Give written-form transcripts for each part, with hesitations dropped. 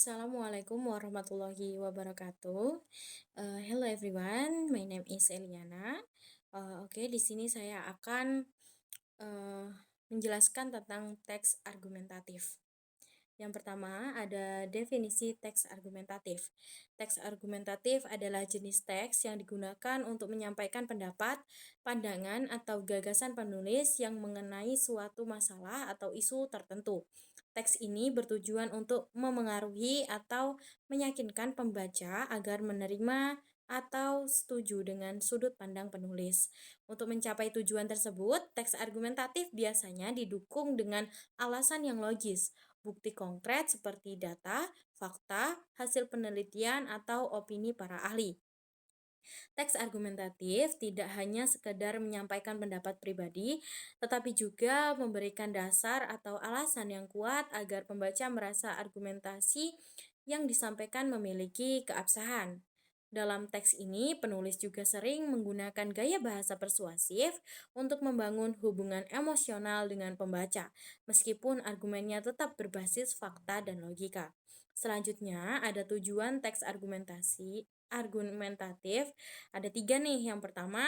Assalamualaikum warahmatullahi wabarakatuh. Hello everyone, my name is Eliana. Oke, di sini saya akan uh, menjelaskan tentang teks argumentatif. Yang pertama ada definisi teks argumentatif. Teks argumentatif adalah jenis teks yang digunakan untuk menyampaikan pendapat, pandangan, atau gagasan penulis yang mengenai suatu masalah atau isu tertentu. Teks ini bertujuan untuk memengaruhi atau meyakinkan pembaca agar menerima atau setuju dengan sudut pandang penulis. Untuk mencapai tujuan tersebut, teks argumentatif biasanya didukung dengan alasan yang logis, bukti konkret seperti data, fakta, hasil penelitian, atau opini para ahli. Teks argumentatif tidak hanya sekedar menyampaikan pendapat pribadi, tetapi juga memberikan dasar atau alasan yang kuat agar pembaca merasa argumentasi yang disampaikan memiliki keabsahan. Dalam teks ini, penulis juga sering menggunakan gaya bahasa persuasif untuk membangun hubungan emosional dengan pembaca, meskipun argumennya tetap berbasis fakta dan logika. Selanjutnya, ada tujuan teks argumentatif. Ada 3 nih. Yang pertama,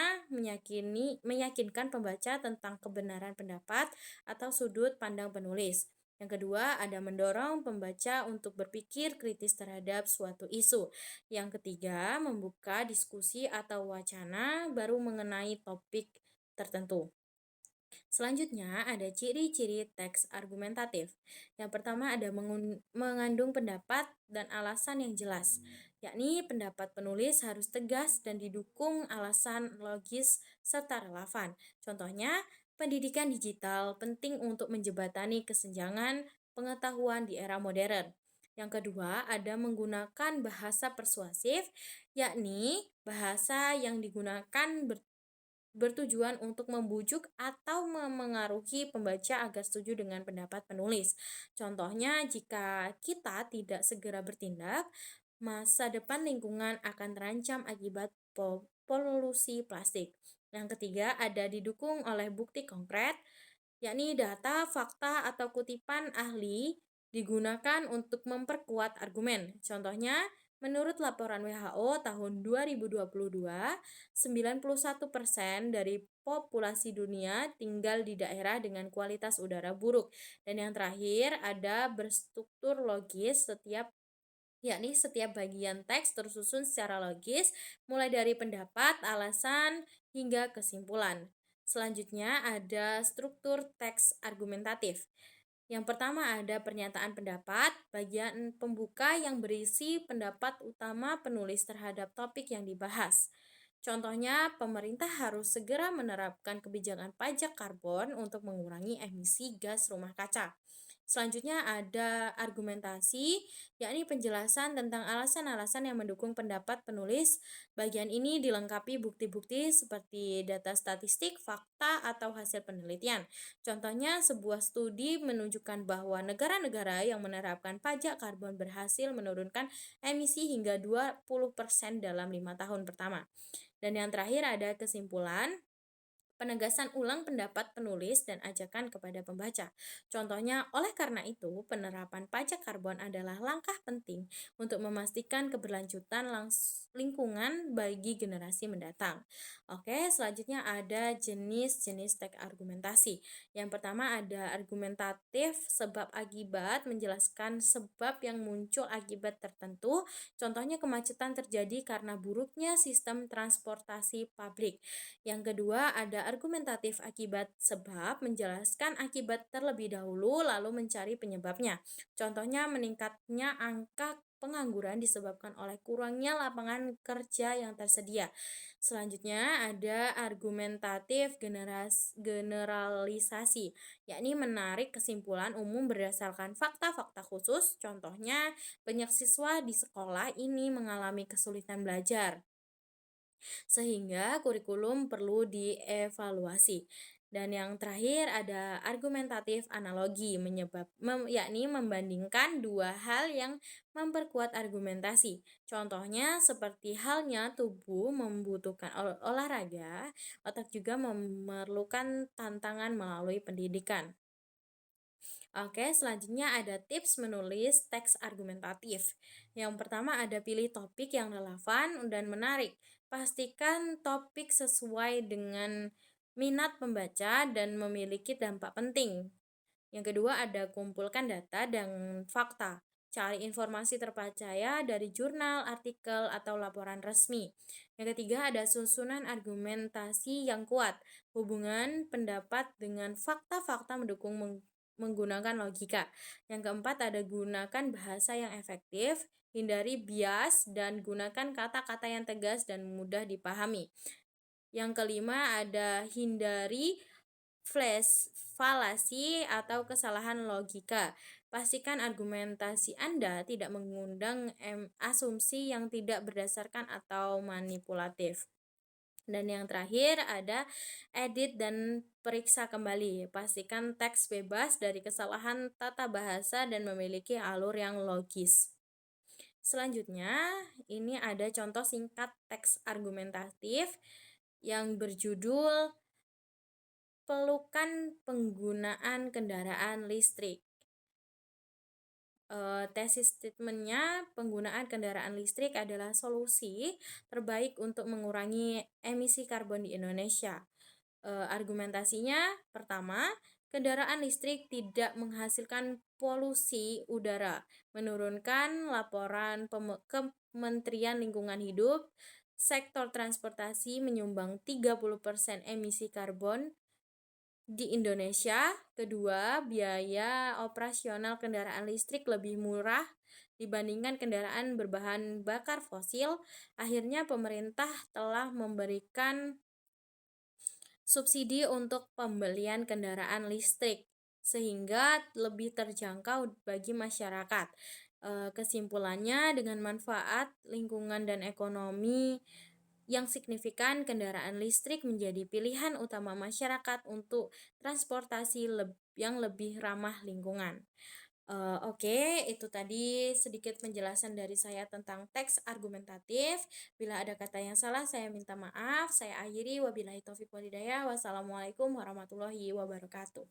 meyakinkan pembaca tentang kebenaran pendapat atau sudut pandang penulis. Yang kedua, ada mendorong pembaca untuk berpikir kritis terhadap suatu isu. Yang ketiga, membuka diskusi atau wacana baru mengenai topik tertentu. Selanjutnya, ada ciri-ciri teks argumentatif. Yang pertama, ada mengandung pendapat dan alasan yang jelas, yakni pendapat penulis harus tegas dan didukung alasan logis serta relevan. Contohnya, pendidikan digital penting untuk menjembatani kesenjangan pengetahuan di era modern. Yang kedua, ada menggunakan bahasa persuasif, yakni bahasa yang digunakan bertujuan untuk membujuk atau memengaruhi pembaca agar setuju dengan pendapat penulis. Contohnya, jika kita tidak segera bertindak, masa depan lingkungan akan terancam akibat polusi plastik. Yang ketiga, ada didukung oleh bukti konkret, yakni data, fakta, atau kutipan ahli digunakan untuk memperkuat argumen. Contohnya, menurut laporan WHO tahun 2022, 91% dari populasi dunia tinggal di daerah dengan kualitas udara buruk. Dan yang terakhir, ada berstruktur logis yakni setiap bagian teks tersusun secara logis, mulai dari pendapat, alasan, hingga kesimpulan. Selanjutnya ada struktur teks argumentatif. Yang pertama ada pernyataan pendapat, bagian pembuka yang berisi pendapat utama penulis terhadap topik yang dibahas. Contohnya, pemerintah harus segera menerapkan kebijakan pajak karbon untuk mengurangi emisi gas rumah kaca. Selanjutnya ada argumentasi, yakni penjelasan tentang alasan-alasan yang mendukung pendapat penulis. Bagian ini dilengkapi bukti-bukti seperti data statistik, fakta, atau hasil penelitian. Contohnya, sebuah studi menunjukkan bahwa negara-negara yang menerapkan pajak karbon berhasil menurunkan emisi hingga 20% dalam 5 tahun pertama. Dan yang terakhir ada kesimpulan, penegasan ulang pendapat penulis dan ajakan kepada pembaca. Contohnya, oleh karena itu, penerapan pajak karbon adalah langkah penting untuk memastikan keberlanjutan lingkungan bagi generasi mendatang. Oke, selanjutnya ada jenis-jenis teks argumentasi. Yang pertama ada argumentatif sebab akibat, menjelaskan sebab yang muncul akibat tertentu. Contohnya kemacetan terjadi karena buruknya sistem transportasi publik. Yang kedua ada argumentatif akibat sebab, menjelaskan akibat terlebih dahulu lalu mencari penyebabnya. Contohnya meningkatnya angka pengangguran disebabkan oleh kurangnya lapangan kerja yang tersedia. Selanjutnya ada argumentatif generalisasi, yakni menarik kesimpulan umum berdasarkan fakta-fakta khusus. Contohnya, banyak siswa di sekolah ini mengalami kesulitan belajar, sehingga kurikulum perlu dievaluasi. Dan yang terakhir ada argumentatif analogi, yakni membandingkan dua hal yang memperkuat argumentasi. Contohnya seperti halnya tubuh membutuhkan olahraga, otak juga memerlukan tantangan melalui pendidikan. Oke, selanjutnya ada tips menulis teks argumentatif. Yang pertama ada pilih topik yang relevan dan menarik. Pastikan topik sesuai dengan minat pembaca dan memiliki dampak penting. Yang kedua ada kumpulkan data dan fakta. Cari informasi terpercaya dari jurnal, artikel, atau laporan resmi. Yang ketiga ada susunan argumentasi yang kuat. Hubungan pendapat dengan fakta-fakta mendukung menggunakan logika. Yang keempat ada gunakan bahasa yang efektif, hindari bias, dan gunakan kata-kata yang tegas dan mudah dipahami. Yang kelima ada hindari flash falasi atau kesalahan logika. Pastikan argumentasi Anda tidak mengundang asumsi yang tidak berdasarkan atau manipulatif. Dan yang terakhir ada edit dan periksa kembali. Pastikan teks bebas dari kesalahan tata bahasa dan memiliki alur yang logis. Selanjutnya, ini ada contoh singkat teks argumentatif yang berjudul Pelukan penggunaan kendaraan listrik. Tesis statementnya, penggunaan kendaraan listrik adalah solusi terbaik untuk mengurangi emisi karbon di Indonesia. Argumentasinya, pertama, kendaraan listrik tidak menghasilkan polusi udara. Menurunkan laporan Kementerian Lingkungan Hidup, sektor transportasi menyumbang 30% emisi karbon di Indonesia. Kedua, biaya operasional kendaraan listrik lebih murah dibandingkan kendaraan berbahan bakar fosil. Akhirnya pemerintah telah memberikan subsidi untuk pembelian kendaraan listrik sehingga lebih terjangkau bagi masyarakat. Kesimpulannya, dengan manfaat lingkungan dan ekonomi yang signifikan, kendaraan listrik menjadi pilihan utama masyarakat untuk transportasi yang lebih ramah lingkungan. Oke, itu tadi sedikit penjelasan dari saya tentang teks argumentatif. Bila ada kata yang salah, saya minta maaf. Saya akhiri, wabillahi taufiq walhidayah. Wassalamualaikum warahmatullahi wabarakatuh.